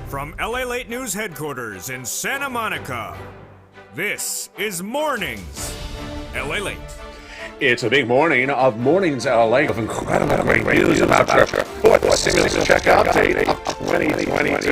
From LALATE News headquarters in Santa Monica, this is Mornings LALATE. It's a big morning of Mornings LA of incredible great news about your fourth stimulus check update of 2022.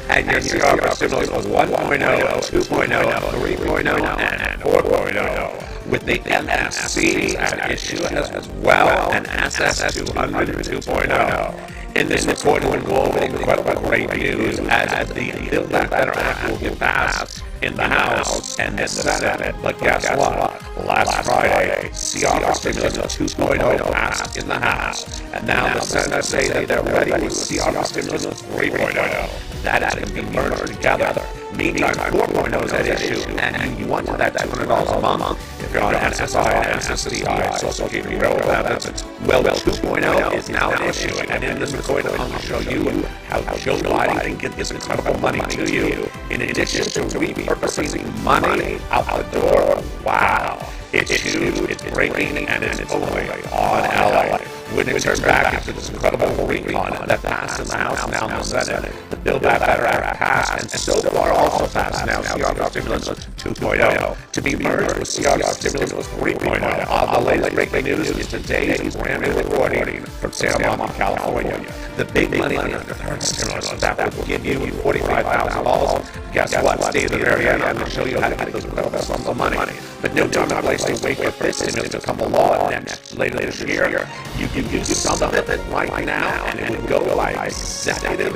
And your CR stimulus was 1.0, 2.0, 3.0, and 4.0. With the MSCs at issue as well, and SS200 2.0. In this report, we'll go over incredible great news as the Build Back Better Act will get passed in the House and the Senate. But guess what? Last Friday, CR Stimulus 2.0 passed in the House. And now the Senate say that they're ready with CR Stimulus 3.0. That is going to be merged together. Meantime, 4.0 is at issue, and you want that $200 a month if you're on SSI and SSDI, Social Security, Railroad benefits. Well, 2.0 is now an issue, and in this recording, I'm going to show you how Joe Biden can get this incredible money to you. In addition to repurposing money out the door, wow, it's huge, it's breaking, and it's only on LA. When it turns back into this incredible recon that passed in the House and now in the Senate, the Build Back Better Act passed, and so far also passed now CR Stimulus 2.0 to be merged with CR Stimulus 3.0. The latest breaking news is today's brand new recording from Santa Monica, California. The big money under the third stimulus that will give you $45,000. Guess what? Stay to the very end. I'm going to show you how to get those incredible sums of money. But no time and place to wait for this stimulus to become a law later this year. You can use some of it right now, and it would go like executive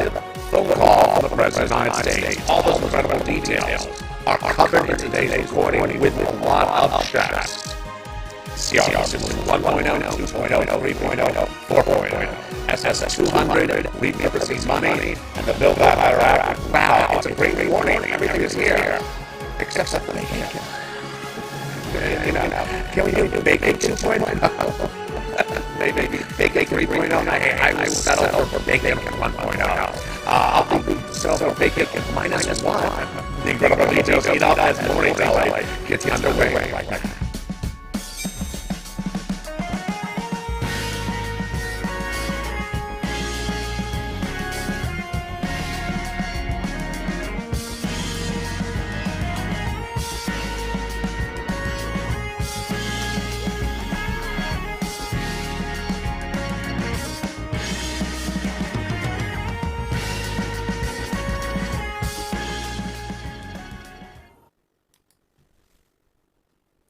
phone call from the President of the United States. All those incredible details are covered in today's recording with a lot of checks. CR Stimulus 1.0, 2.0, 3.0, 4.0, SS200, repurposing money, and the Build Back Better Act. Wow, it's a great warning. Everything is here, except for the bacon. Can we do bacon 2.0? Maybe bacon 3.0. I will settle for bacon 1.0. I'll be settle for bacon -1. The incredible details heat up as Mornings LA gets underway.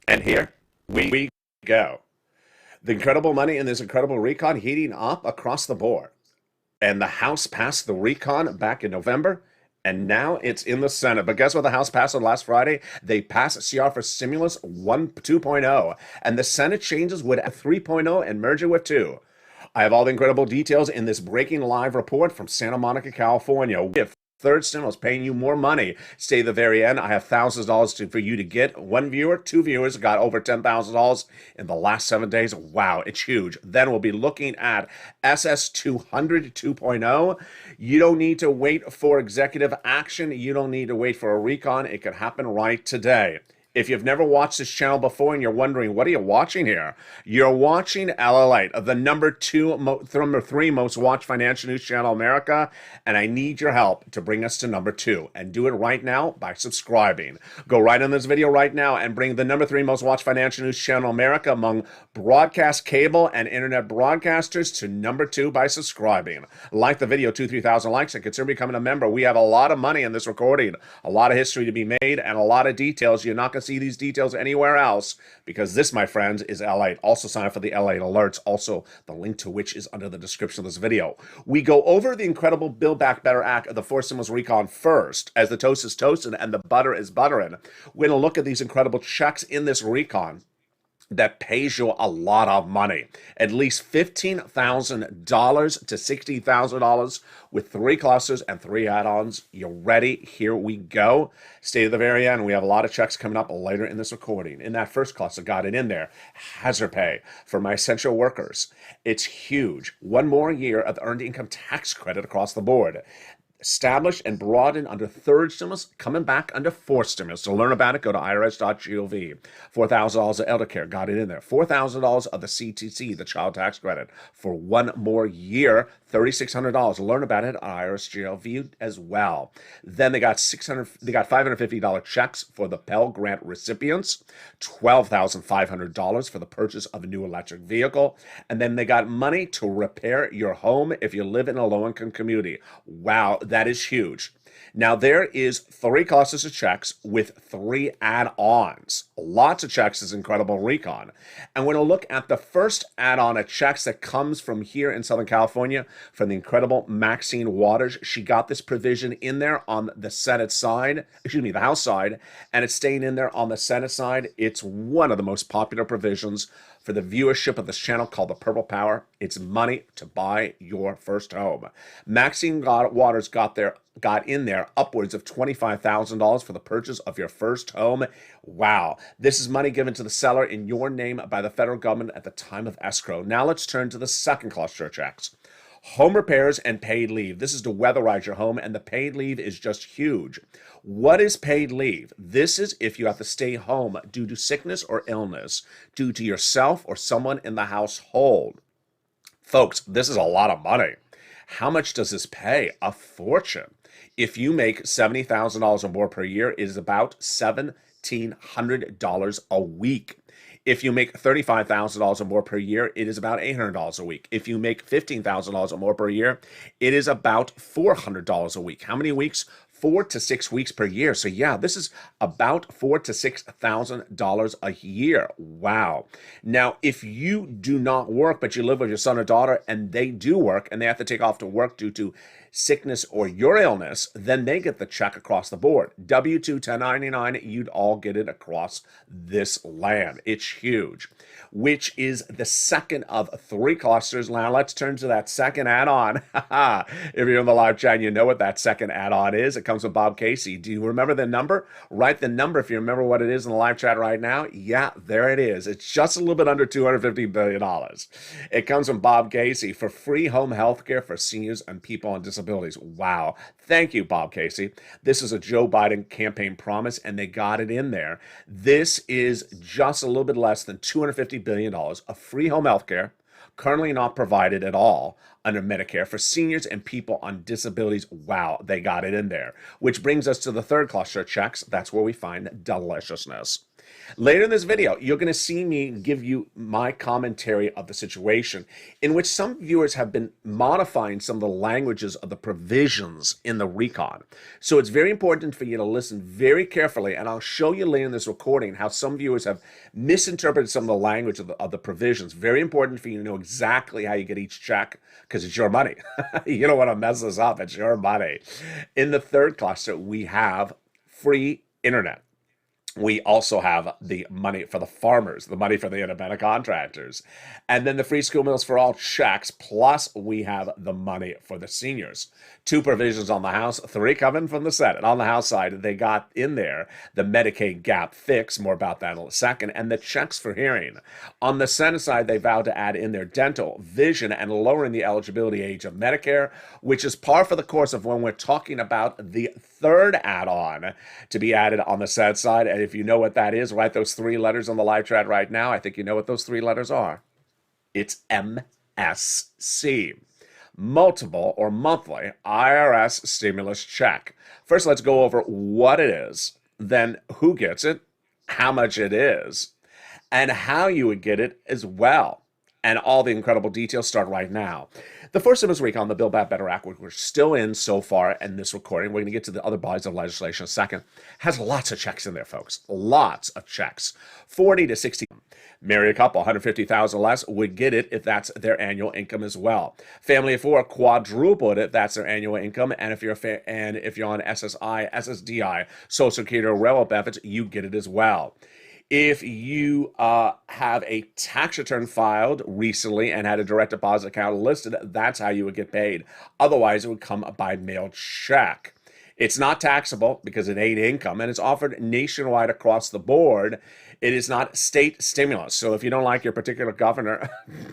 And here we go. The incredible money in this incredible recon heating up across the board. And the House passed the recon back in November, and now it's in the Senate. But guess what the House passed on last Friday? They passed CR for Stimulus 2.0, and the Senate changes would add 3.0 and merge it with 2. I have all the incredible details in this breaking live report from Santa Monica, California. If third stimulus paying you more money. Stay to the very end. I have thousands of dollars for you to get. One viewer, 2 viewers got over $10,000 in the last 7 days. Wow, it's huge. Then we'll be looking at SS200 2.0. You don't need to wait for executive action. You don't need to wait for a recon. It could happen right today. If you've never watched this channel before and you're wondering, what are you watching here? You're watching LALATE, the number 3 most watched financial news channel in America, and I need your help to bring us to number 2. And do it right now by subscribing. Go right on this video right now and bring the number 3 most watched financial news channel in America among broadcast cable and internet broadcasters to number 2 by subscribing. Like the video, 2,000-3,000 likes, and consider becoming a member. We have a lot of money in this recording, a lot of history to be made, and a lot of details. You're not going to see these details anywhere else, because this, my friends, is LA. Also sign up for the LA alerts, also the link to which is under the description of this video. We go over the incredible Build Back Better Act of the 4 stimulus recon first, as the toast is toasting and the butter is buttering. We're going to look at these incredible checks in this recon that pays you a lot of money, at least $15,000 to $60,000 with 3 clusters and 3 add-ons. You ready? Here we go. Stay to the very end. We have a lot of checks coming up later in this recording. In that first cluster, got it in there. Hazard pay for my essential workers. It's huge. 1 more year of the earned income tax credit across the board. established and broadened under third stimulus, coming back under fourth stimulus. To learn about it, go to irs.gov. $4,000 of elder care, got it in there. $4,000 of the CTC, the child tax credit, for one more year. $3,600. Learn about it at irs.gov as well. Then they got $550 checks for the Pell Grant recipients, $12,500 for the purchase of a new electric vehicle, and then they got money to repair your home if you live in a low-income community. Wow, that is huge. Now, there is 3 classes of checks with 3 add-ons. Lots of checks is incredible recon. And we're going to look at the first add-on of checks that comes from here in Southern California from the incredible Maxine Waters. She got this provision in there on the Senate side, the House side, and it's staying in there on the Senate side. It's one of the most popular provisions for the viewership of this channel, called the Purple Power. It's money to buy your first home. Maxine Waters got in there upwards of $25,000 for the purchase of your first home. Wow. This is money given to the seller in your name by the federal government at the time of escrow. Now let's turn to the second cluster of checks. Home repairs and paid leave. This is to weatherize your home, and the paid leave is just huge. What is paid leave? This is if you have to stay home due to sickness or illness, due to yourself or someone in the household. Folks, this is a lot of money. How much does this pay? A fortune. If you make $70,000 or more per year, it is about $1,700 a week. If you make $35,000 or more per year, it is about $800 a week. If you make $15,000 or more per year, it is about $400 a week. How many weeks? 4 to 6 weeks per year. So yeah, this is about $4,000 to $6,000 a year. Wow. Now, if you do not work, but you live with your son or daughter and they do work and they have to take off to work due to sickness or your illness, then they get the check across the board. W-2, 1099, you'd all get it across this land. It's huge, which is the second of 3 clusters. Now let's turn to that second add-on. If you're in the live chat, you know what that second add-on is. It comes from Bob Casey. Do you remember the number? Write the number if you remember what it is in the live chat right now. Yeah, there it is. It's just a little bit under $250 billion. It comes from Bob Casey for free home health care for seniors and people on disabilities. Wow. Thank you, Bob Casey. This is a Joe Biden campaign promise, and they got it in there. This is just a little bit less than $250 billion of free home health care, currently not provided at all under Medicare for seniors and people on disabilities. Wow, they got it in there. Which brings us to the third cluster of checks. That's where we find deliciousness. Later in this video, you're going to see me give you my commentary of the situation, in which some viewers have been modifying some of the languages of the provisions in the recon. So it's very important for you to listen very carefully, and I'll show you later in this recording how some viewers have misinterpreted some of the language of the provisions. Very important for you to know exactly how you get each check, because it's your money. You don't want to mess this up. It's your money. In the third cluster, we have free internet. We also have the money for the farmers, the money for the independent contractors, and then the free school meals for all checks, plus we have the money for the seniors. 2 provisions on the House, 3 coming from the Senate. On the House side, they got in there the Medicaid gap fix, more about that in a second, and the checks for hearing. On the Senate side, they vowed to add in their dental, vision, and lowering the eligibility age of Medicare, which is par for the course of when we're talking about the third add-on to be added on the Senate side. And if you know what that is, write those 3 letters on the live chat right now. I think you know what those 3 letters are. It's MSC. Multiple or monthly IRS stimulus check. First, let's go over what it is, then who gets it, how much it is, and how you would get it as well. And all the incredible details start right now. The first stimulus recon, the Build Back Better Act, which we're still in so far in this recording, we're going to get to the other bodies of legislation in a second, has lots of checks in there, folks. Lots of checks. 40 to 60. Marry a couple, 150,000 less, would get it if that's their annual income as well. Family of 4, quadruple it if that's their annual income, and if you're on SSI, SSDI, Social Security or railroad benefits, you get it as well. If you have a tax return filed recently and had a direct deposit account listed, that's how you would get paid. Otherwise, it would come by mail check. It's not taxable because it ain't income, and it's offered nationwide across the board. It is not state stimulus. So if you don't like your particular governor,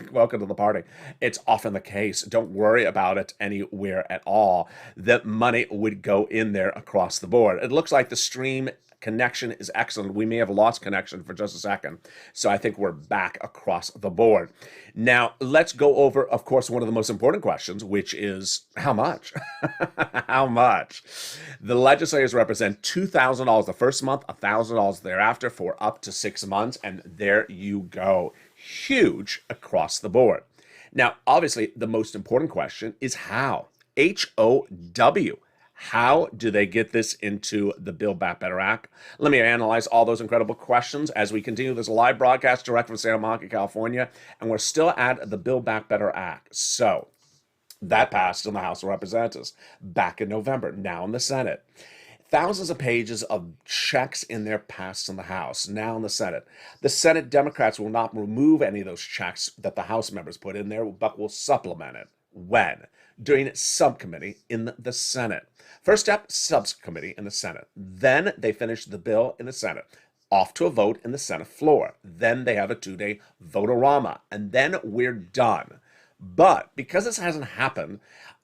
welcome to the party. It's often the case. Don't worry about it anywhere at all. That money would go in there across the board. It looks like the stream connection is excellent. We may have lost connection for just a second. So I think we're back across the board. Now, let's go over, of course, one of the most important questions, which is how much? How much? The legislators represent $2,000 the first month, $1,000 thereafter for up to 6 months. And there you go. Huge across the board. Now, obviously, the most important question is how? How. How do they get this into the Build Back Better Act? Let me analyze all those incredible questions as we continue this live broadcast direct from Santa Monica, California, and we're still at the Build Back Better Act. So that passed in the House of Representatives back in November, now in the Senate. Thousands of pages of checks in there passed in the House, now in the Senate. The Senate Democrats will not remove any of those checks that the House members put in there, but will supplement it. When? During subcommittee in the Senate. First step, subcommittee in the Senate. Then they finish the bill in the Senate. Off to a vote in the Senate floor. Then they have a 2-day vote-a-rama. And then we're done. But because this hasn't happened,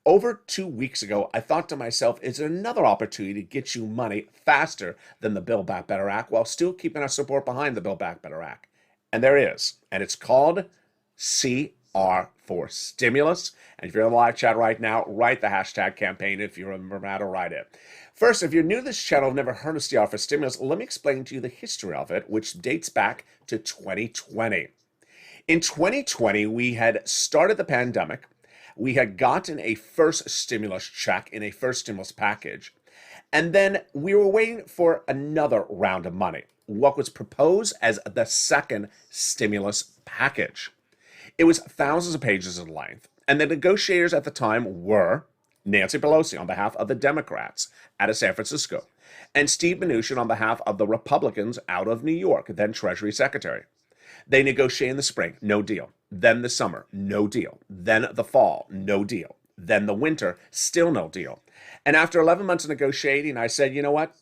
over 2 weeks ago, I thought to myself, is there another opportunity to get you money faster than the Build Back Better Act while still keeping our support behind the Build Back Better Act? And there is. And it's called CR for stimulus. And if you're in the live chat right now, write the hashtag campaign if you remember how to write it. First, if you're new to this channel, never heard of CR for stimulus, let me explain to you the history of it, which dates back to 2020. In 2020, we had started the pandemic. We had gotten a first stimulus check in a first stimulus package. And then we were waiting for another round of money, what was proposed as the second stimulus package. It was thousands of pages in length, and the negotiators at the time were Nancy Pelosi on behalf of the Democrats out of San Francisco, and Steve Mnuchin on behalf of the Republicans out of New York, then Treasury Secretary. They negotiated in the spring, no deal. Then the summer, no deal. Then the fall, no deal. Then the winter, still no deal. And after 11 months of negotiating, I said, you know what?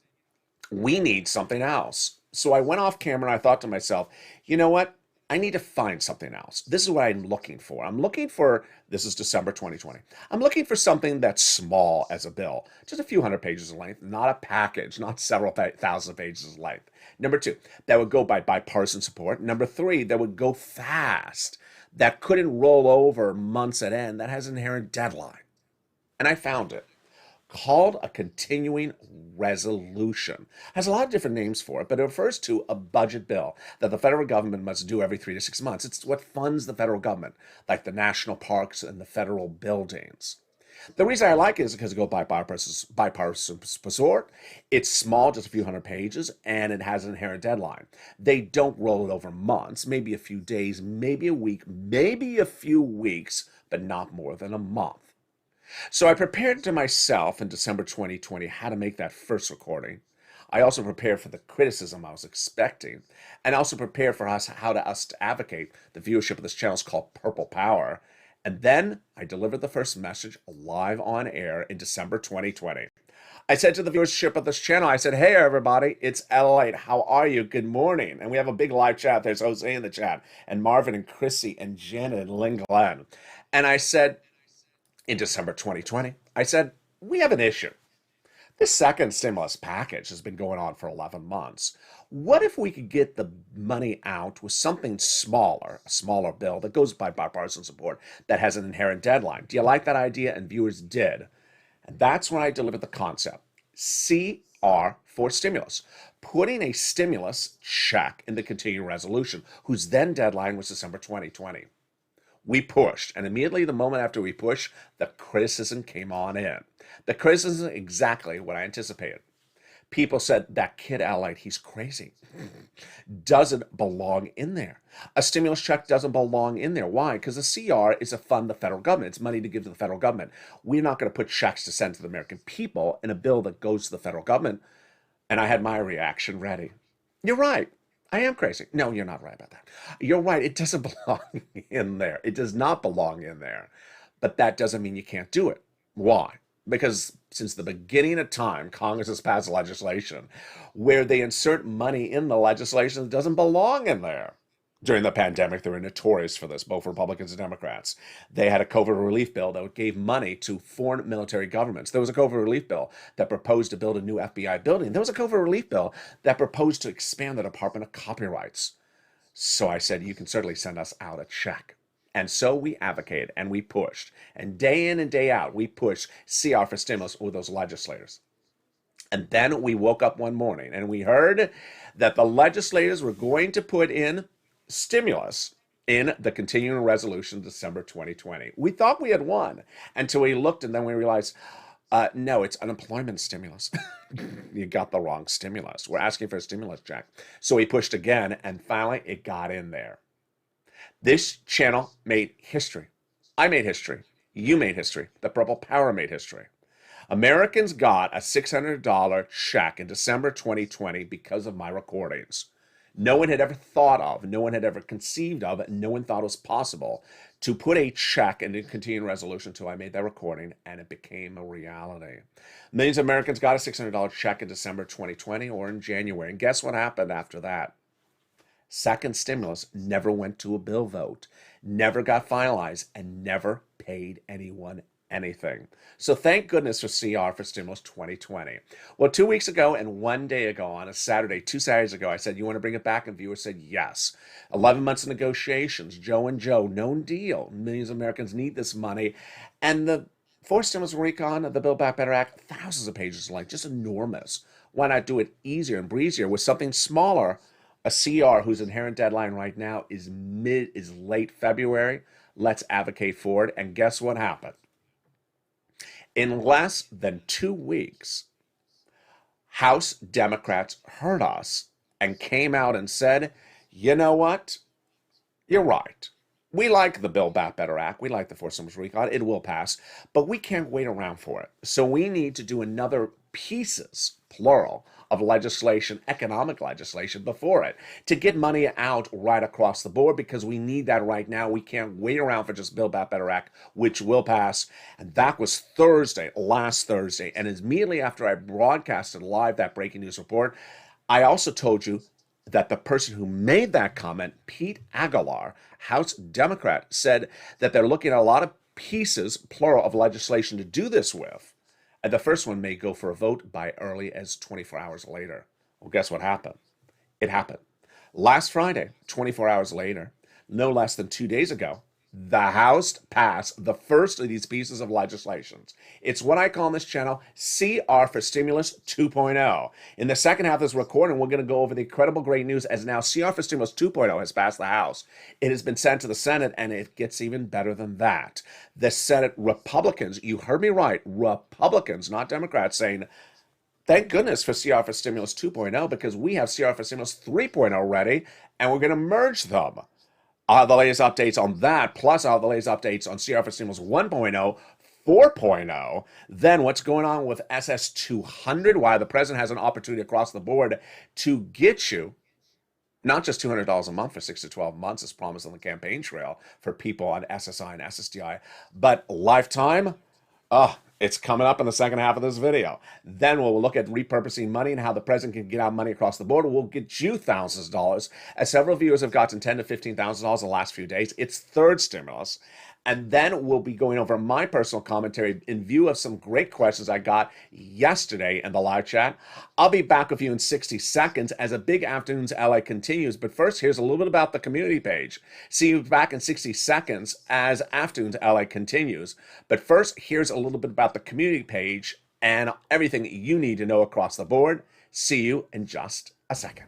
We need something else. So I went off camera and I thought to myself, you know what? I need to find something else. This is what I'm looking for. I'm looking for, this is December 2020. I'm looking for something that's small as a bill, just a few hundred pages in length, not a package, not several thousand pages in length. Number two, that would go by bipartisan support. Number three, that would go fast, that couldn't roll over months at end, that has an inherent deadline. And I found it. Called a continuing resolution. Has a lot of different names for it, but it refers to a budget bill that the federal government must do every 3 to 6 months. It's what funds the federal government, like the national parks and the federal buildings. The reason I like it is because it goes by bipartisan support. It's small, just a few hundred pages, and it has an inherent deadline. They don't roll it over months, maybe a few days, maybe a week, maybe a few weeks, but not more than a month. So I prepared to myself in December 2020 how to make that first recording. I also prepared for the criticism I was expecting, and also prepared for us how to advocate. The viewership of this channel is called Purple Power. And then I delivered the first message live on air in December 2020. I said to the viewership of this channel, I said, hey everybody, it's LALATE. How are you? Good morning. And we have a big live chat. There's Jose in the chat, and Marvin and Chrissy and Janet and Lynn Glenn. And I said, in December 2020, I said, we have an issue. This second stimulus package has been going on for 11 months. What if we could get the money out with something smaller, a smaller bill that goes by bipartisan support that has an inherent deadline? Do you like that idea? And viewers did. And that's when I delivered the concept. CR for stimulus. Putting a stimulus check in the continuing resolution, whose then deadline was December 2020. We pushed, and immediately the moment after we pushed, the criticism came on in. The criticism exactly what I anticipated. People said, that kid LALATE, he's crazy. Doesn't belong in there. A stimulus check doesn't belong in there. Why? Because the CR is to fund the federal government. It's money to give to the federal government. We're not going to put checks to send to the American people in a bill that goes to the federal government. And I had my reaction ready. You're right. I am crazy. No, you're not right about that. You're right. It doesn't belong in there. It does not belong in there. But that doesn't mean you can't do it. Why? because since the beginning of time, Congress has passed legislation where they insert money in the legislation that doesn't belong in there. During the pandemic, they were notorious for this, both Republicans and Democrats. They had a COVID relief bill that gave money to foreign military governments. There was a COVID relief bill that proposed to build a new FBI building. There was a COVID relief bill that proposed to expand the Department of Copyrights. So I said, you can certainly send us out a check. And so we advocated and we pushed. And day in and day out, we pushed CR for stimulus with those legislators. And then we woke up one morning and we heard that the legislators were going to put in stimulus in the continuing resolution December 2020. We thought we had won until we looked and then we realized, no, it's unemployment stimulus. You got the wrong stimulus. We're asking for a stimulus check. So we pushed again and finally it got in there. This channel made history. I made history. You made history. The Purple Power made history. Americans got a $600 check in December 2020 because of my recordings. No one had ever thought of, no one had ever conceived of, no one thought it was possible to put a check in the continuing resolution until I made that recording and it became a reality. Millions of Americans got a $600 check in December 2020 or in January. And guess what happened after that? Second stimulus never went to a bill vote, never got finalized, and never paid anyone anything. So thank goodness for CR for stimulus 2020. Well, 2 weeks ago and 1 day ago on a Saturday, 2 Saturdays ago, I said, you want to bring it back? And viewers said yes. 11 months of negotiations, Joe and Joe, no deal. Millions of Americans need this money. And the fourth stimulus recon of the Build Back Better Act, thousands of pages long, just enormous. Why not do it easier and breezier with something smaller? A CR whose inherent deadline right now is late February. Let's advocate for it. And guess what happened? In less than 2 weeks, House Democrats heard us and came out and said, you know what? You're right. We like the Build Back Better Act. We like the fourth stimulus recon. It will pass, but we can't wait around for it. So we need to do another pieces, plural, of legislation, economic legislation before it to get money out right across the board because we need that right now. We can't wait around for just Build Back Better Act, which will pass. And that was Thursday, last Thursday. And immediately after I broadcasted live that breaking news report, I also told you that the person who made that comment, Pete Aguilar, House Democrat, said that they're looking at a lot of pieces, plural, of legislation to do this with. And the first one may go for a vote by early as 24 hours later. Well, guess what happened? It happened. Last Friday, 24 hours later, no less than 2 days ago, the House passed the first of these pieces of legislation. It's what I call on this channel CR for Stimulus 2.0. In the second half of this recording, we're going to go over the incredible great news as now CR for Stimulus 2.0 has passed the House. It has been sent to the Senate, and it gets even better than that. The Senate Republicans, you heard me right, Republicans, not Democrats, saying, thank goodness for CR for Stimulus 2.0 because we have CR for Stimulus 3.0 ready, and we're going to merge them. The latest updates on that, plus all the latest updates on CR for Stimulus 1.0, 4.0. Then what's going on with SS 200, why the president has an opportunity across the board to get you not just $200 a month for 6 to 12 months as promised on the campaign trail for people on SSI and SSDI, but lifetime, it's coming up in the second half of this video. Then we'll look at repurposing money and how the president can get out money across the board. We'll get you thousands of dollars, as several viewers have gotten $10,000 to $15,000 in the last few days. It's third stimulus. And then we'll be going over my personal commentary in view of some great questions I got yesterday in the live chat. I'll be back with you in 60 seconds as a big Afternoons LA continues. But first, here's a little bit about the community page. See you back in 60 seconds as Afternoons LA continues. But first, here's a little bit about the community page and everything you need to know across the board. See you in just a second.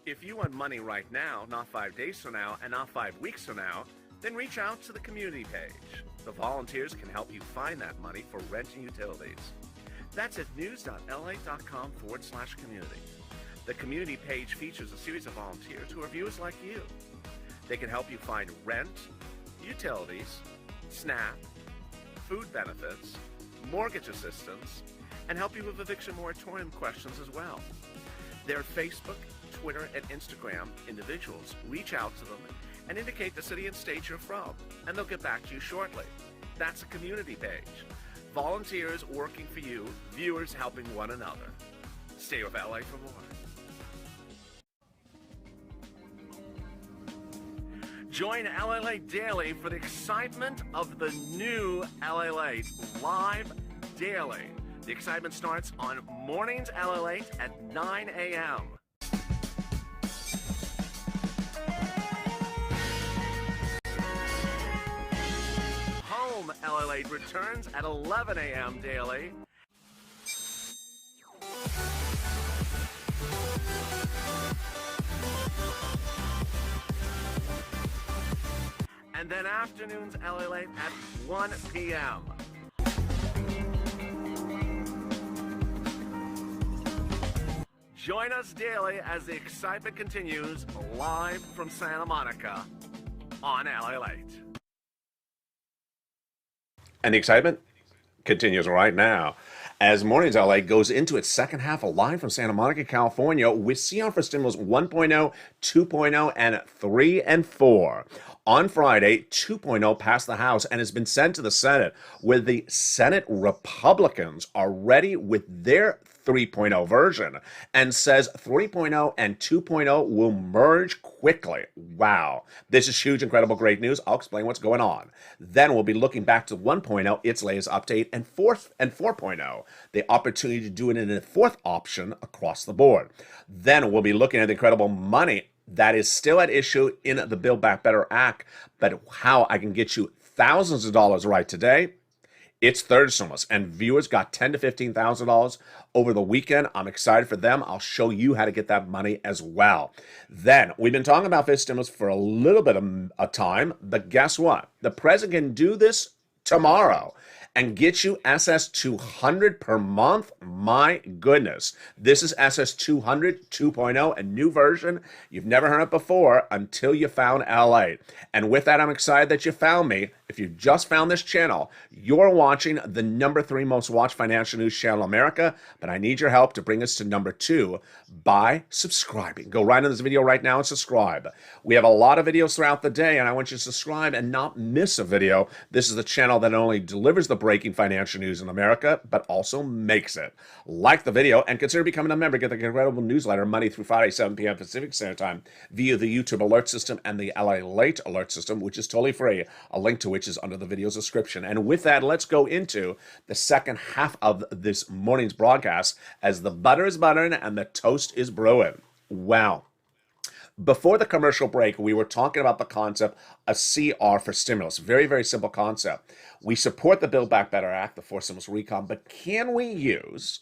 If you want money right now, not 5 days from now, and not 5 weeks from now, then reach out to the community page. The volunteers can help you find that money for rent and utilities. That's at news.la.com/community. The community page features a series of volunteers who are viewers like you. They can help you find rent, utilities, SNAP, food benefits, mortgage assistance, and help you with eviction moratorium questions as well. Their Facebook, Twitter, and Instagram individuals reach out to them and indicate the city and state you're from, and they'll get back to you shortly. That's a community page. Volunteers working for you, viewers helping one another. Stay with LA for more. Join LALATE Daily for the excitement of the new LALATE live daily. The excitement starts on Mornings LALATE at 9 a.m. Home LALATE returns at 11 a.m. daily. And then afternoons LALATE at 1 p.m. Join us daily as the excitement continues live from Santa Monica on LALATE. And the excitement continues right now as Mornings LA goes into its second half live from Santa Monica, California with CR for Stimulus 1.0, 2.0, and 3 and 4. On Friday, 2.0 passed the House and has been sent to the Senate, where the Senate Republicans are ready with their 3.0 version and says 3.0 and 2.0 will merge quickly. Wow. This is huge, incredible, great news. I'll explain what's going on. Then we'll be looking back to 1.0, its latest update, and 4.0, the opportunity to do it in a fourth option across the board. Then we'll be looking at the incredible money that is still at issue in the Build Back Better Act, but how I can get you thousands of dollars right today. It's third stimulus, and viewers got $10,000 to $15,000 over the weekend. I'm excited for them. I'll show you how to get that money as well. Then, we've been talking about this stimulus for a little bit of time, but guess what? The president can do this tomorrow and get you SS 200 per month. My goodness. This is SS 200 2.0, a new version. You've never heard it before until you found LA. And with that, I'm excited that you found me. If you just found this channel, you're watching the #3 most watched financial news channel in America, but I need your help to bring us to #2 by subscribing. Go right into this video right now and subscribe. We have a lot of videos throughout the day, and I want you to subscribe and not miss a video. This is the channel that not only delivers the breaking financial news in America, but also makes it. Like the video and consider becoming a member. Get the incredible newsletter Monday through Friday, 7 p.m. Pacific Standard Time via the YouTube alert system and the LALATE alert system, which is totally free, a link to which is under the video's description. And with that, let's go into the second half of this morning's broadcast as the butter is buttering and the toast is brewing. Wow. Before the commercial break, we were talking about the concept of CR for stimulus. Very, very simple concept. We support the Build Back Better Act, the Forced Stimulus Recon, but can we use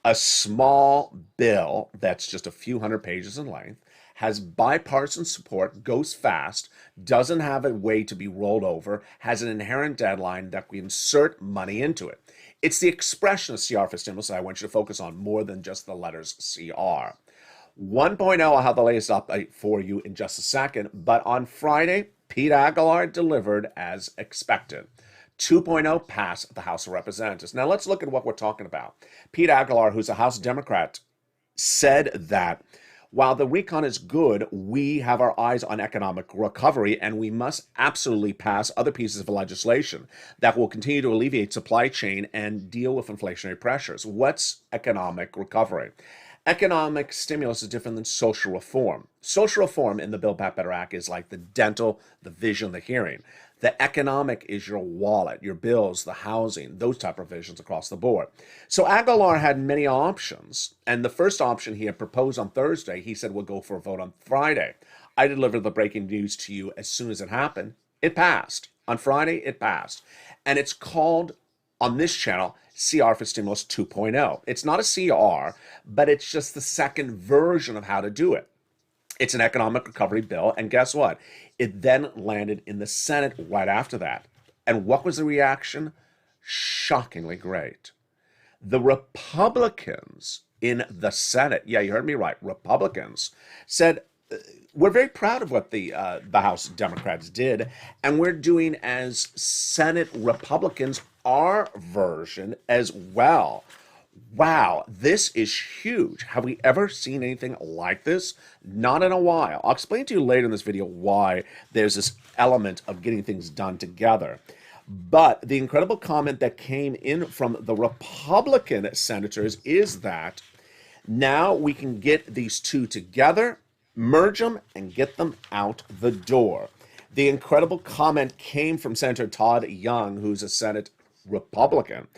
a small bill that's just a few hundred pages in length, has bipartisan support, goes fast, doesn't have a way to be rolled over, has an inherent deadline that we insert money into it? It's the expression of CR for stimulus that I want you to focus on more than just the letters CR. 1.0, I'll have the latest update for you in just a second, but on Friday, Pete Aguilar delivered as expected. 2.0 passed the House of Representatives. Now let's look at what we're talking about. Pete Aguilar, who's a House Democrat, said that while the recon is good, we have our eyes on economic recovery, and we must absolutely pass other pieces of legislation that will continue to alleviate supply chain and deal with inflationary pressures. What's economic recovery? Economic stimulus is different than social reform. Social reform in the Build Back Better Act is like the dental, the vision, the hearing. The economic is your wallet, your bills, the housing, those type of provisions across the board. So Aguilar had many options, and the first option he had proposed on Thursday, he said we'll go for a vote on Friday. I delivered the breaking news to you as soon as it happened. It passed. On Friday, it passed. And it's called, on this channel, CR for Stimulus 2.0. It's not a CR, but it's just the second version of how to do it. It's an economic recovery bill, and guess what? It then landed in the Senate right after that. And what was the reaction? Shockingly great. The Republicans in the Senate, yeah, you heard me right, Republicans, said, we're very proud of what the House Democrats did, and we're doing as Senate Republicans our version as well. Wow, this is huge. Have we ever seen anything like this? Not in a while. I'll explain to you later in this video why there's this element of getting things done together. But the incredible comment that came in from the Republican senators is that now we can get these two together, merge them, and get them out the door. The incredible comment came from Senator Todd Young, who's a Senate Republican,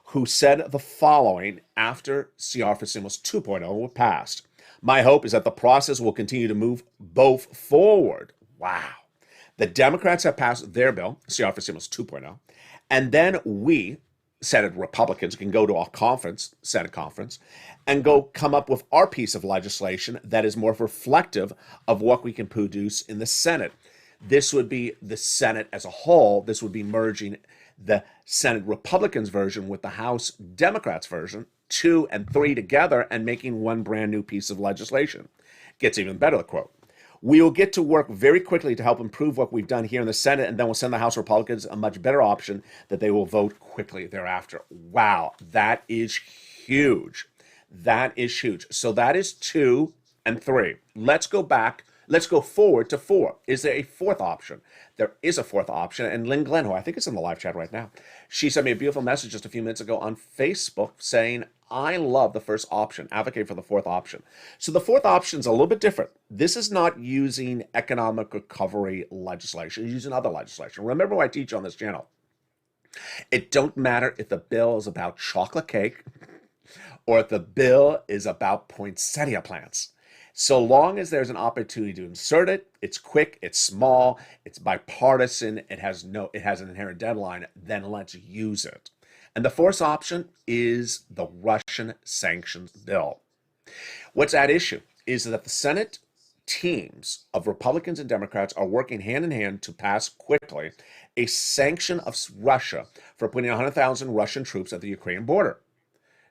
who said the following after CR for Stimulus 2.0 was passed. My hope is that the process will continue to move both forward. Wow. The Democrats have passed their bill, CR for Stimulus 2.0, and then we, Senate Republicans, can go to our conference, Senate conference, and go come up with our piece of legislation that is more reflective of what we can produce in the Senate. This would be the Senate as a whole. This would be merging the Senate Republicans version with the House Democrats version, 2 and 3 together, and making one brand new piece of legislation. Gets even better, the quote. We will get to work very quickly to help improve what we've done here in the Senate, and then we'll send the House Republicans a much better option that they will vote quickly thereafter. Wow, that is huge. That is huge. So that is 2 and 3. Let's go back. Let's go forward to 4. Is there a fourth option? There is a fourth option. And Lynn Glenn, who I think is in the live chat right now, she sent me a beautiful message just a few minutes ago on Facebook saying, I love the first option, advocate for the fourth option. So the fourth option is a little bit different. This is not using economic recovery legislation, it's using other legislation. Remember what I teach on this channel. It don't matter if the bill is about chocolate cake or if the bill is about poinsettia plants. So long as there's an opportunity to insert it, it's quick, it's small, it's bipartisan, it has an inherent deadline, then let's use it. And the fourth option is the Russian sanctions bill. What's at issue is that the Senate teams of Republicans and Democrats are working hand in hand to pass quickly a sanction of Russia for putting 100,000 Russian troops at the Ukrainian border.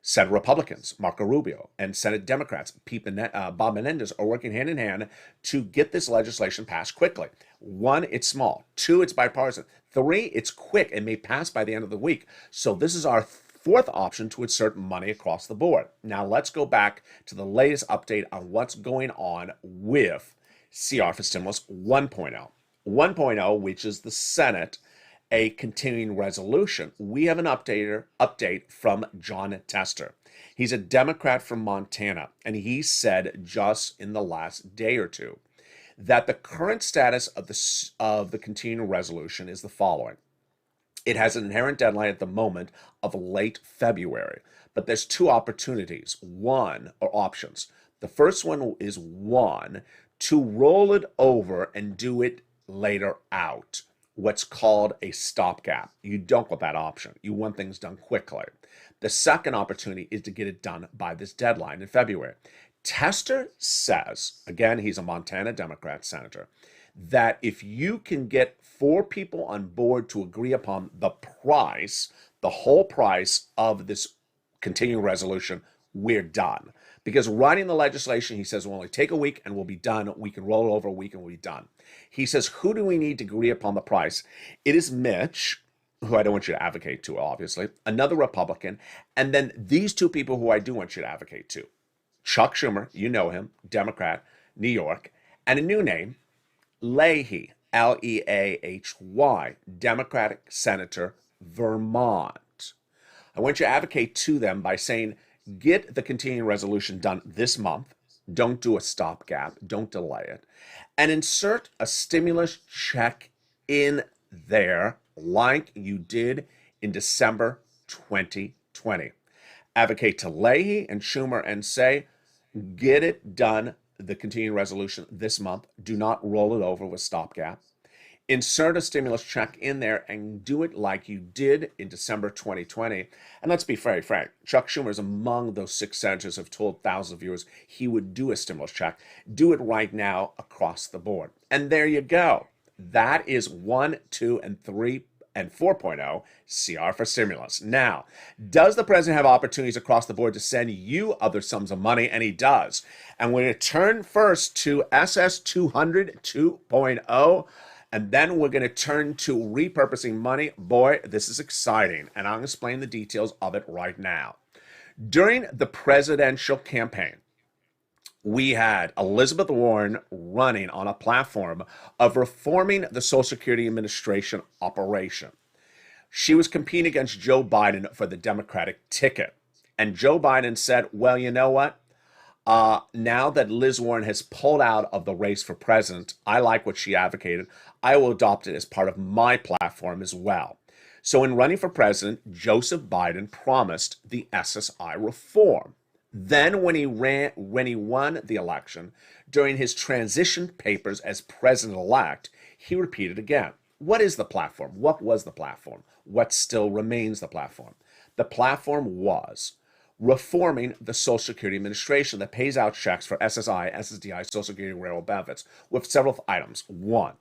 Senate Republicans, Marco Rubio, and Senate Democrats, Bob Menendez, are working hand in hand to get this legislation passed quickly. 1, it's small. 2, it's bipartisan. 3, it's quick and may pass by the end of the week. So this is our fourth option to insert money across the board. Now let's go back to the latest update on what's going on with CR for Stimulus 1.0. 1.0, which is the Senate, a continuing resolution. We have an update from John Tester. He's a Democrat from Montana, and he said just in the last day or two that the current status of the continuing resolution is the following. It has an inherent deadline at the moment of late February, but there's 2 opportunities, or options. The first one is 1, to roll it over and do it later out. What's called a stopgap. You don't want that option. You want things done quickly. The second opportunity is to get it done by this deadline in February. Tester says, again, he's a Montana Democrat senator, that if you can get 4 people on board to agree upon the price, the whole price of this continuing resolution, we're done. Because writing the legislation, he says, will only take a week and we'll be done. We can roll it over a week and we'll be done. He says, who do we need to agree upon the price? It is Mitch, who I don't want you to advocate to, obviously, another Republican, and then these 2 people who I do want you to advocate to. Chuck Schumer, you know him, Democrat, New York, and a new name, Leahy, Leahy, Democratic Senator, Vermont. I want you to advocate to them by saying, get the continuing resolution done this month. Don't do a stopgap. Don't delay it. And insert a stimulus check in there like you did in December 2020. Advocate to Leahy and Schumer and say, get it done, the continuing resolution this month. Do not roll it over with stopgap. Insert a stimulus check in there and do it like you did in December 2020. And let's be very frank, Chuck Schumer is among those 6 senators who have told thousands of viewers he would do a stimulus check. Do it right now across the board. And there you go. That is 1, 2, and 3, and 4.0 CR for stimulus. Now, does the president have opportunities across the board to send you other sums of money? And he does. And we're going to turn first to SS 200 2.0. And then we're going to turn to repurposing money. Boy, this is exciting. And I'll explain the details of it right now. During the presidential campaign, we had Elizabeth Warren running on a platform of reforming the Social Security Administration operation. She was competing against Joe Biden for the Democratic ticket. And Joe Biden said, well, you know what? Now that Liz Warren has pulled out of the race for president, I like what she advocated. I will adopt it as part of my platform as well. So in running for president, Joseph Biden promised the SSI reform. Then when he won the election, during his transition papers as president-elect, he repeated again. What is the platform? What was the platform? What still remains the platform? The platform was reforming the Social Security Administration that pays out checks for SSI, SSDI, Social Security, and railroad benefits with several items. One,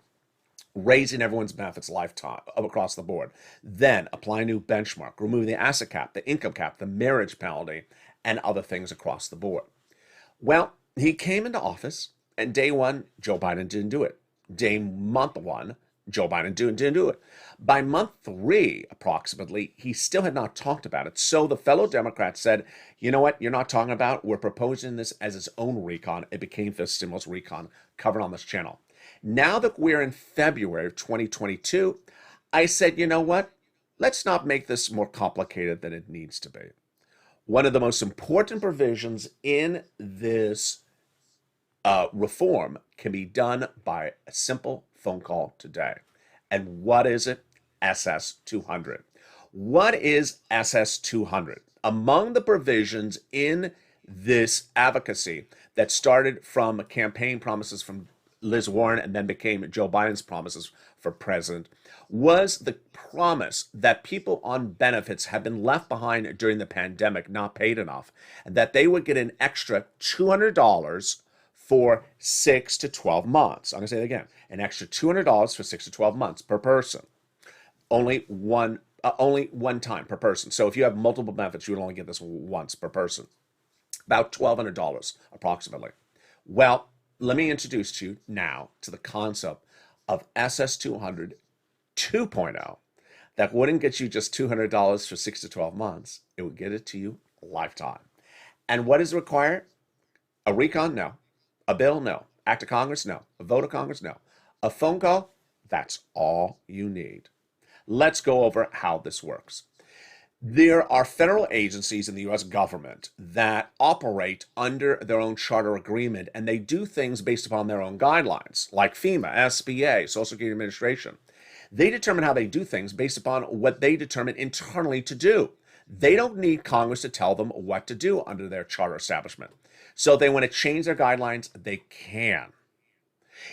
raising everyone's benefits lifetime across the board. Then apply a new benchmark, removing the asset cap, the income cap, the marriage penalty, and other things across the board. Well, he came into office, and day one, Joe Biden didn't do it. Month one, Joe Biden didn't do it. By month 3, approximately, he still had not talked about it. So the fellow Democrats said, you know what, you're not talking about it. We're proposing this as its own recon. It became the stimulus recon covered on this channel. Now that we're in February of 2022, I said, you know what, let's not make this more complicated than it needs to be. One of the most important provisions in this reform can be done by a simple phone call today. And what is it? SS200. What is SS200? Among the provisions in this advocacy that started from campaign promises from Liz Warren and then became Joe Biden's promises for president was the promise that people on benefits have been left behind during the pandemic, not paid enough, and that they would get an extra $200 for 6 to 12 months. I'm going to say it again. An extra $200 for 6 to 12 months per person. Only one time per person. So if you have multiple benefits, you would only get this once per person. About $1,200 approximately. Well, let me introduce you now to the concept of SS200 2.0 that wouldn't get you just $200 for 6 to 12 months. It would get it to you lifetime. And what is required? A recon? No. A bill? No. Act of Congress? No. A vote of Congress? No. A phone call? That's all you need. Let's go over how this works. There are federal agencies in the U.S. government that operate under their own charter agreement, and they do things based upon their own guidelines, like FEMA, SBA, Social Security Administration. They determine how they do things based upon what they determine internally to do. They don't need Congress to tell them what to do under their charter establishment. So if they want to change their guidelines, they can.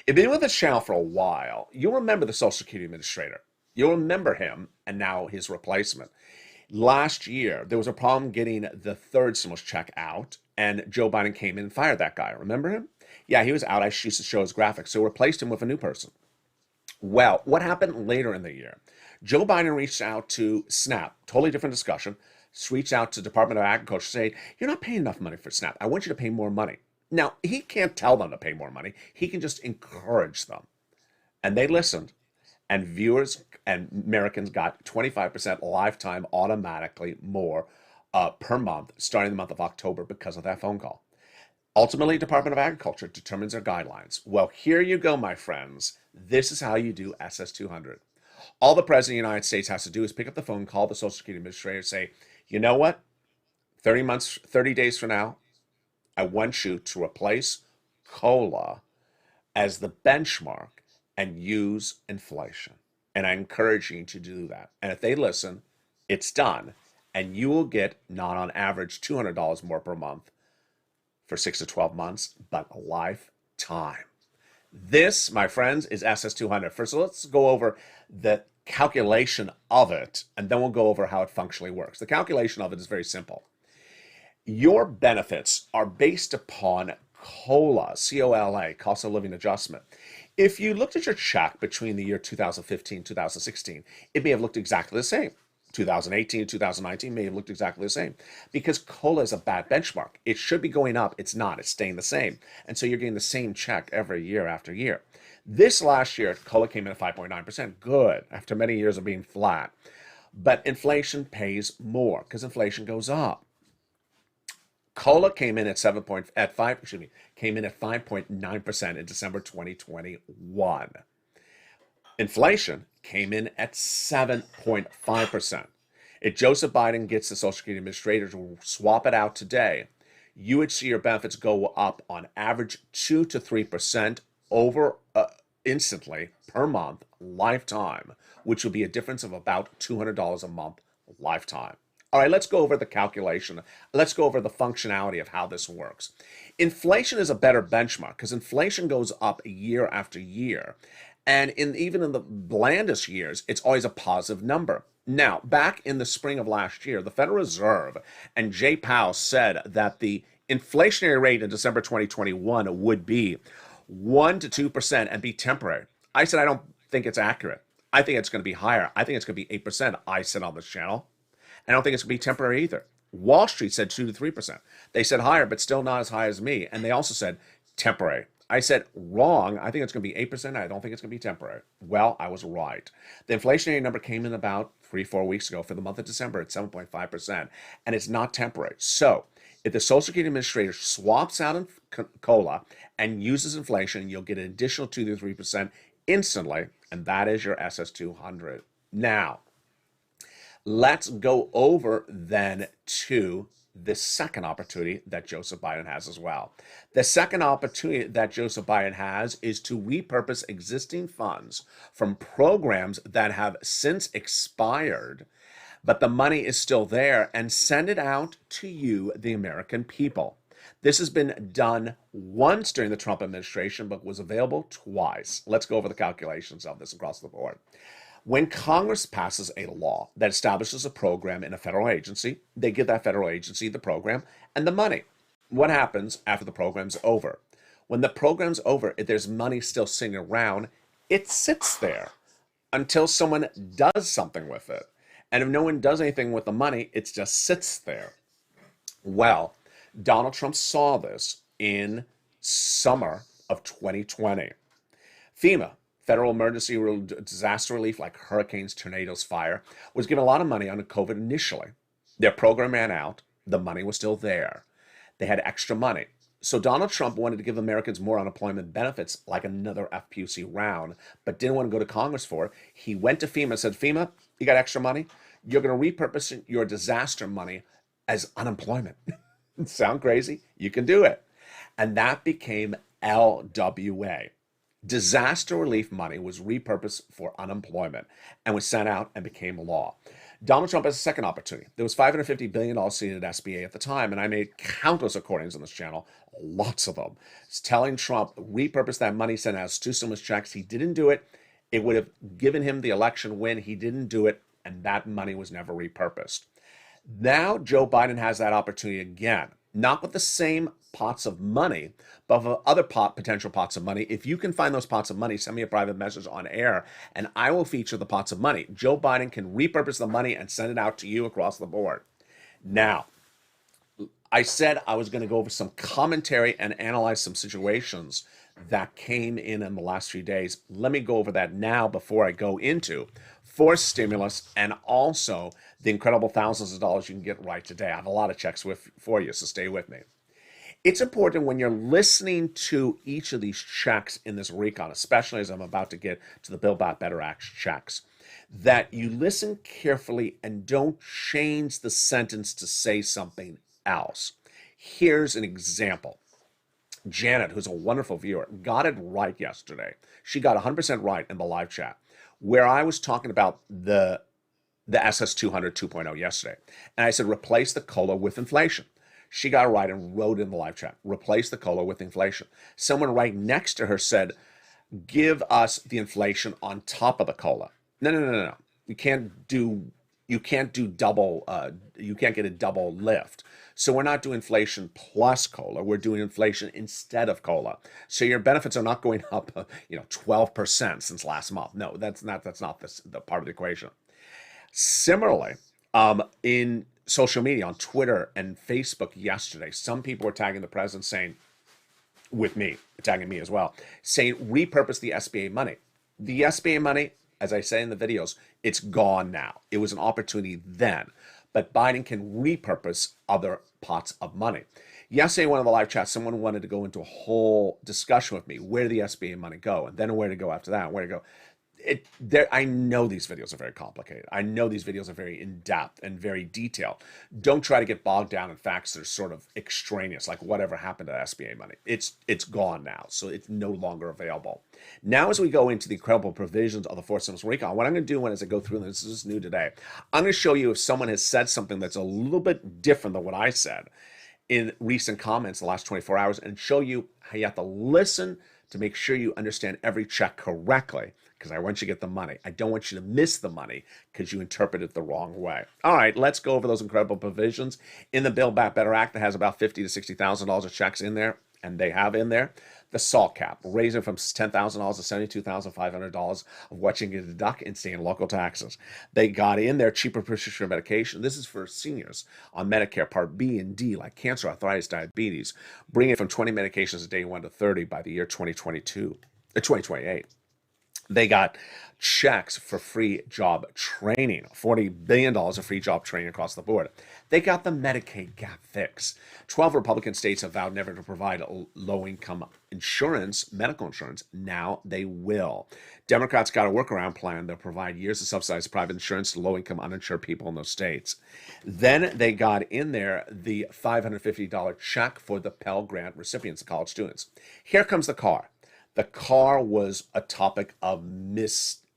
If you've been with this channel for a while, you'll remember the Social Security Administrator. You'll remember him and now his replacement. Last year, there was a problem getting the third stimulus check out, and Joe Biden came in and fired that guy. Remember him? Yeah, he was out. I used to show his graphics, so replaced him with a new person. Well, what happened later in the year? Joe Biden reached out to SNAP, totally different discussion, reached out to Department of Agriculture, saying, you're not paying enough money for SNAP. I want you to pay more money. Now, he can't tell them to pay more money. He can just encourage them. And they listened. And viewers and Americans got 25% lifetime automatically more per month starting the month of October because of that phone call. Ultimately, Department of Agriculture determines their guidelines. Well, here you go, my friends. This is how you do SS200. All the President of the United States has to do is pick up the phone, call the Social Security Administrator, say, you know what? 30 days from now, I want you to replace COLA as the benchmark and use inflation. And I encourage you to do that. And if they listen, it's done. And you will get, not on average, $200 more per month for 6 to 12 months, but a lifetime. This, my friends, is SS200. First, let's go over the calculation of it, and then we'll go over how it functionally works. The calculation of it is very simple. Your benefits are based upon COLA, C-O-L-A, cost of living adjustment. If you looked at your check between the year 2015 and 2016, it may have looked exactly the same. 2018 and 2019 may have looked exactly the same because COLA is a bad benchmark. It should be going up. It's not. It's staying the same. And so you're getting the same check every year after year. This last year, COLA came in at 5.9%. Good, after many years of being flat. But inflation pays more because inflation goes up. COLA came in at 5.9% in December 2021. Inflation came in at 7.5%. If Joseph Biden gets the Social Security Administrators to swap it out today, you would see your benefits go up on average 2 to 3% over instantly per month, lifetime, which would be a difference of about $200 a month, lifetime. All right, let's go over the calculation. Let's go over the functionality of how this works. Inflation is a better benchmark because inflation goes up year after year. And even in the blandest years, it's always a positive number. Now, back in the spring of last year, the Federal Reserve and Jay Powell said that the inflationary rate in December 2021 would be 1 to 2% and be temporary. I said, I don't think it's accurate. I think it's going to be higher. I think it's going to be 8%. I said on this channel. I don't think it's going to be temporary either. Wall Street said 2 to 3%. They said higher, but still not as high as me. And they also said temporary. I said wrong. I think it's going to be 8%. I don't think it's going to be temporary. Well, I was right. The inflationary number came in about 3-4 weeks ago for the month of December at 7.5%. And it's not temporary. So if the Social Security Administrator swaps out in COLA and uses inflation, you'll get an additional 2 to 3% instantly. And that is your SS200. Now, let's go over then to the second opportunity that Joseph Biden has as well. The second opportunity that Joseph Biden has is to repurpose existing funds from programs that have since expired, but the money is still there, and send it out to you, the American people. This has been done once during the Trump administration, but was available twice. Let's go over the calculations of this across the board. When Congress passes a law that establishes a program in a federal agency, they give that federal agency the program and the money. What happens after the program's over? When the program's over, if there's money still sitting around, it sits there until someone does something with it. And if no one does anything with the money, it just sits there. Well, Donald Trump saw this in summer of 2020. FEMA, Federal Emergency Disaster Relief, like hurricanes, tornadoes, fire, was given a lot of money under COVID initially. Their program ran out. The money was still there. They had extra money. So Donald Trump wanted to give Americans more unemployment benefits, like another FPUC round, but didn't want to go to Congress for it. He went to FEMA and said, FEMA, you got extra money? You're going to repurpose your disaster money as unemployment. Sound crazy? You can do it. And that became LWA. Disaster relief money was repurposed for unemployment and was sent out and became law. Donald Trump has a second opportunity. There was $550 billion seated at SBA at the time, and I made countless recordings on this channel, lots of them, telling Trump, repurpose that money, sent out 2 stimulus checks. He didn't do it. It would have given him the election win. He didn't do it, and that money was never repurposed. Now Joe Biden has that opportunity again, not with the same pots of money, but for other potential pots of money. If you can find those pots of money, send me a private message on air, and I will feature the pots of money. Joe Biden can repurpose the money and send it out to you across the board. Now, I said I was going to go over some commentary and analyze some situations that came in the last few days. Let me go over that now before I go into forced stimulus and also the incredible thousands of dollars you can get right today. I have a lot of checks for you, so stay with me. It's important when you're listening to each of these checks in this recon, especially as I'm about to get to the Build Back Better Act checks, that you listen carefully and don't change the sentence to say something else. Here's an example. Janet, who's a wonderful viewer, got it right yesterday. She got 100% right in the live chat, where I was talking about the SS200 2.0 yesterday. And I said, replace the COLA with inflation. She got it right and wrote in the live chat, replace the COLA with inflation. Someone right next to her said, give us the inflation on top of the COLA. No. You can't do double, you can't get a double lift. So we're not doing inflation plus COLA. We're doing inflation instead of COLA. So your benefits are not going up, 12% since last month. No, that's not the part of the equation. Similarly, in social media, on Twitter and Facebook yesterday, some people were tagging the president saying, with me, tagging me as well, saying repurpose the SBA money. The SBA money, as I say in the videos, it's gone now. It was an opportunity then, but Biden can repurpose other pots of money. Yesterday, in one of the live chats, someone wanted to go into a whole discussion with me, where did the SBA money go, and then where to go after that, where to go. I know these videos are very complicated. I know these videos are very in-depth and very detailed. Don't try to get bogged down in facts that are sort of extraneous, like whatever happened to SBA money. It's gone now, so it's no longer available. Now, as we go into the incredible provisions of the fourth stimulus recall, what I'm going to do as I go through this is new today. I'm going to show you if someone has said something that's a little bit different than what I said in recent comments in the last 24 hours, and show you how you have to listen to make sure you understand every check correctly, because I want you to get the money. I don't want you to miss the money because you interpret it the wrong way. All right, let's go over those incredible provisions in the Build Back Better Act that has about $50,000 to $60,000 of checks in there, and they have in there the SALT cap, raising from $10,000 to $72,500 of what you can deduct in state and local taxes. They got in there cheaper prescription medication. This is for seniors on Medicare Part B and D, like cancer, arthritis, diabetes, bringing it from 20 medications a day 1 to 30 by the year 2028. They got checks for free job training, $40 billion of free job training across the board. They got the Medicaid gap fix. 12 Republican states have vowed never to provide low-income insurance, medical insurance. Now they will. Democrats got a workaround plan that provide years of subsidized private insurance to low-income uninsured people in those states. Then they got in there the $550 check for the Pell Grant recipients, the college students. Here comes the car. The car was a topic of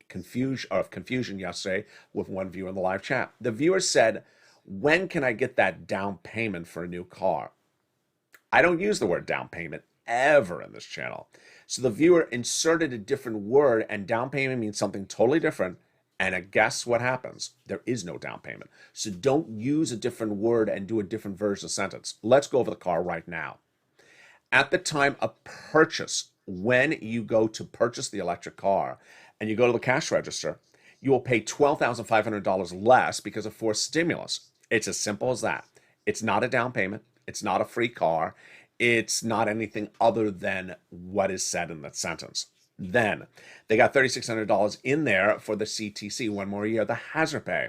confusion yesterday with one viewer in the live chat. The viewer said, when can I get that down payment for a new car? I don't use the word down payment ever in this channel. So the viewer inserted a different word, and down payment means something totally different. And guess what happens? There is no down payment. So don't use a different word and do a different version of the sentence. Let's go over the car right now. At the time of purchase, when you go to purchase the electric car and you go to the cash register, you will pay $12,500 less because of forced stimulus. It's as simple as that. It's not a down payment. It's not a free car. It's not anything other than what is said in that sentence. Then they got $3,600 in there for the CTC, 1 more year, the hazard pay.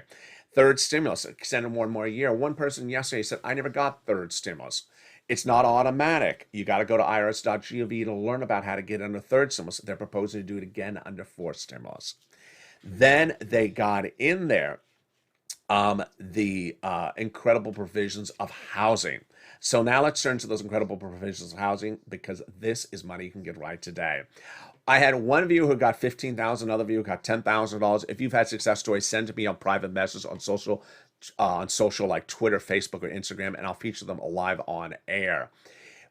Third stimulus, extended 1 more year. One person yesterday said, I never got third stimulus. It's not automatic. You got to go to irs.gov to learn about how to get under third stimulus. They're proposing to do it again under fourth stimulus. Then they got in there the incredible provisions of housing. So now let's turn to those incredible provisions of housing, because this is money you can get right today. I had one viewer who got $15,000, another viewer who got $10,000. If you've had success stories, send to me on private messages on social like Twitter, Facebook, or Instagram, and I'll feature them live on air.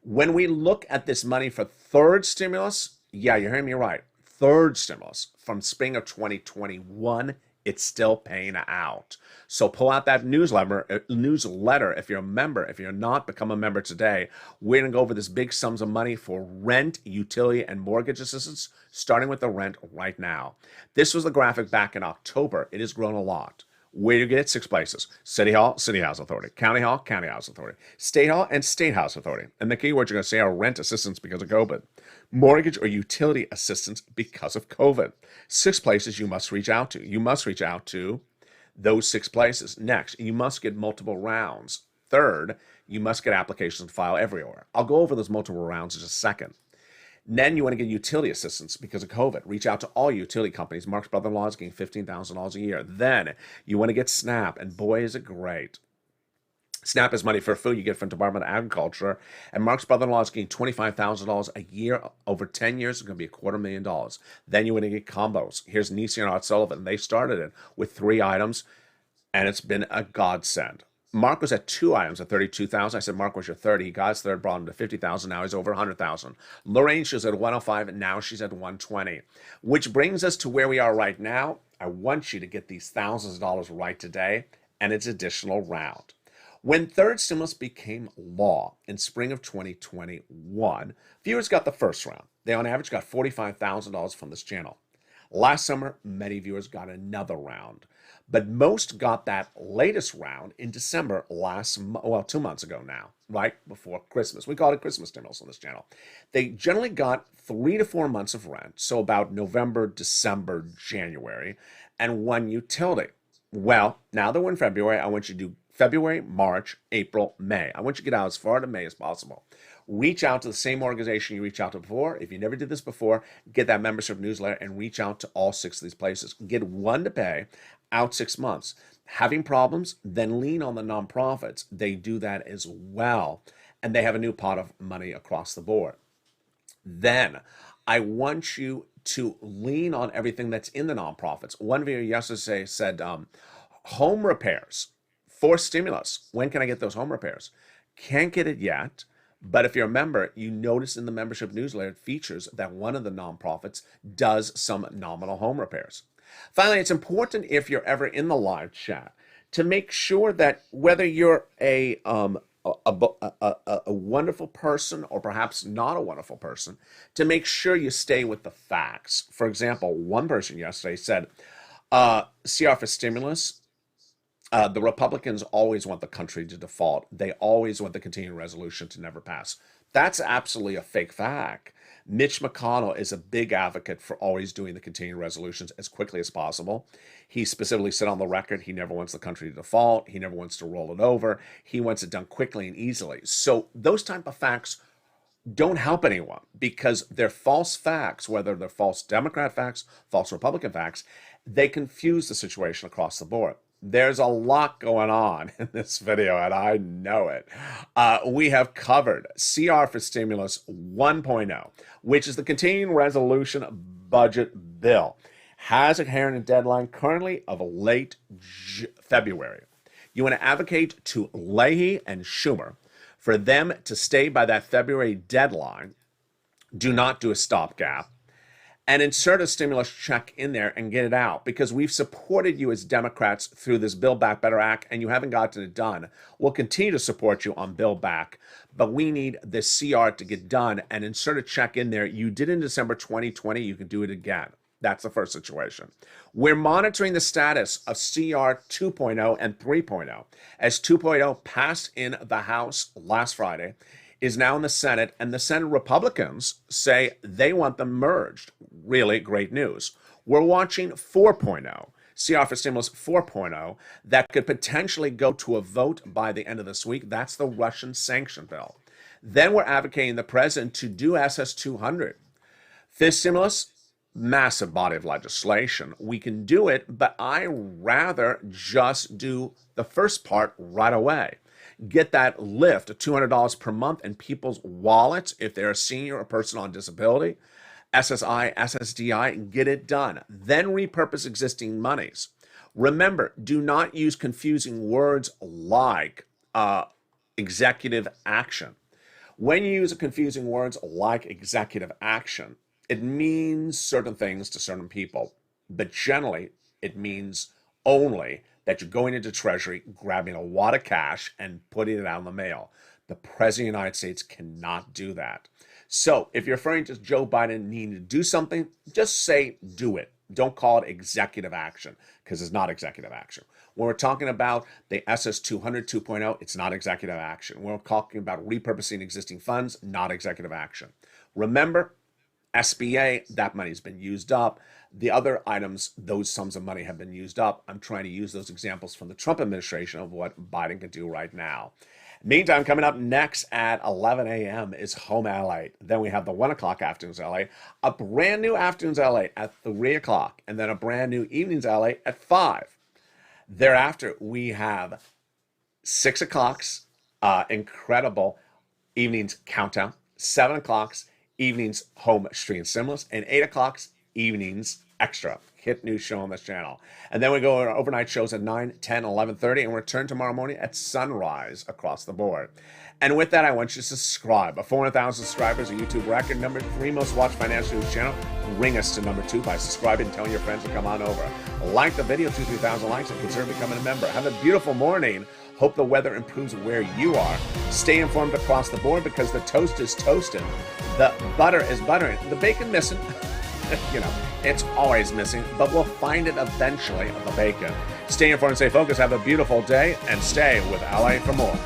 When we look at this money for third stimulus, yeah, you're hearing me right. Third stimulus from spring of 2021, it's still paying out. So pull out that newsletter if you're a member. If you're not, become a member today. We're going to go over this big sums of money for rent, utility, and mortgage assistance, starting with the rent right now. This was the graphic back in October. It has grown a lot. Where do you get it? 6 places. City Hall, City House Authority. County Hall, County House Authority. State Hall, and State House Authority. And the key words you're going to say are rent assistance because of COVID. Mortgage or utility assistance because of COVID. 6 places you must reach out to. You must reach out to those 6 places. Next, you must get multiple rounds. Third, you must get applications filed everywhere. I'll go over those multiple rounds in just a second. Then you want to get utility assistance because of COVID. Reach out to all utility companies. Mark's brother-in-law is getting $15,000 a year. Then you want to get SNAP, and boy, is it great. SNAP is money for food you get from Department of Agriculture, and Mark's brother-in-law is getting $25,000 a year. Over 10 years, it's going to be $250,000. Then you want to get combos. Here's Nisi and Art Sullivan. They started it with 3 items, and it's been a godsend. Mark was at 2 items at $32,000. I said, Mark, where's your 30? He got his third, brought him to $50,000. Now he's over $100,000. Lorraine, she was at 105, and now she's at 120. Which brings us to where we are right now. I want you to get these thousands of dollars right today, and it's additional round. When third stimulus became law in spring of 2021, viewers got the first round. They on average got $45,000 from this channel. Last summer, many viewers got another round, but most got that latest round in December 2 months ago now, right before Christmas. We call it Christmas stimulus on this channel. They generally got 3 to 4 months of rent, so about November, December, January, and 1 utility. Well, now that we're in February, I want you to do February, March, April, May. I want you to get out as far to May as possible. Reach out to the same organization you reached out to before. If you never did this before, get that membership newsletter and reach out to all 6 of these places. Get one to pay out 6 months. Having problems, then lean on the nonprofits. They do that as well. And they have a new pot of money across the board. Then I want you to lean on everything that's in the nonprofits. One viewer yesterday said, home repairs for stimulus. When can I get those home repairs? Can't get it yet. But if you're a member, you notice in the membership newsletter it features that one of the nonprofits does some nominal home repairs. Finally, it's important if you're ever in the live chat to make sure that whether you're a wonderful person or perhaps not a wonderful person, to make sure you stay with the facts. For example, one person yesterday said, CR for stimulus, the Republicans always want the country to default. They always want the continuing resolution to never pass. That's absolutely a fake fact. Mitch McConnell is a big advocate for always doing the continuing resolutions as quickly as possible. He specifically said on the record he never wants the country to default. He never wants to roll it over. He wants it done quickly and easily. So those type of facts don't help anyone because they're false facts, whether they're false Democrat facts, false Republican facts. They confuse the situation across the board. There's a lot going on in this video, and I know it. We have covered CR for Stimulus 1.0, which is the continuing resolution budget bill. Has a hearing deadline currently of late February. You want to advocate to Leahy and Schumer for them to stay by that February deadline. Do not do a stopgap. And insert a stimulus check in there and get it out, because we've supported you as Democrats through this Build Back Better Act and you haven't gotten it done. We'll continue to support you on Build Back, but we need the CR to get done and insert a check in there. You did in December 2020, you can do it again. That's the first situation. We're monitoring the status of CR 2.0 and 3.0, as 2.0 passed in the House last Friday, is now in the Senate, and the Senate Republicans say they want them merged. Really great news. We're watching 4.0, CR for Stimulus 4.0, that could potentially go to a vote by the end of this week. That's the Russian sanction bill. Then we're advocating the president to do SS 200. Fifth stimulus, massive body of legislation. We can do it, but I rather just do the first part right away. Get that lift of $200 per month in people's wallets if they're a senior or person on disability, SSI, SSDI, get it done. Then repurpose existing monies. Remember, do not use confusing words like executive action. When you use confusing words like executive action, it means certain things to certain people, but generally it means only that you're going into Treasury, grabbing a wad of cash and putting it out in the mail. The President of the United States cannot do that. So if you're referring to Joe Biden needing to do something, just say do it. Don't call it executive action, because it's not executive action. When we're talking about the SS 200 2.0, it's not executive action. When we're talking about repurposing existing funds, not executive action. Remember, SBA, that money's been used up. The other items, those sums of money have been used up. I'm trying to use those examples from the Trump administration of what Biden can do right now. Meantime, coming up next at 11 a.m. is Home LA. Then we have the 1 o'clock Afternoons LA, a brand new Afternoons LA at 3 o'clock, and then a brand new Evenings LA at 5. Thereafter, we have 6 o'clock's incredible Evenings Countdown, 7 o'clock's Evenings Home Stream Stimulus, and 8 o'clock's Evenings Extra, hit new show on this channel. And then we go on our overnight shows at 9, 10, 11:30, and return tomorrow morning at sunrise across the board. And with that, I want you to subscribe. A 400,000 subscribers, a YouTube record, number 3 most watched financial news channel. Bring us to number 2 by subscribing and telling your friends to come on over. Like the video, 2,000-3,000 likes, and consider becoming a member. Have a beautiful morning. Hope the weather improves where you are. Stay informed across the board, because the toast is toasting, the butter is buttering, the bacon missing. You know, it's always missing, but we'll find it eventually, the bacon. Stay informed, stay focused, have a beautiful day, and stay with LA for more.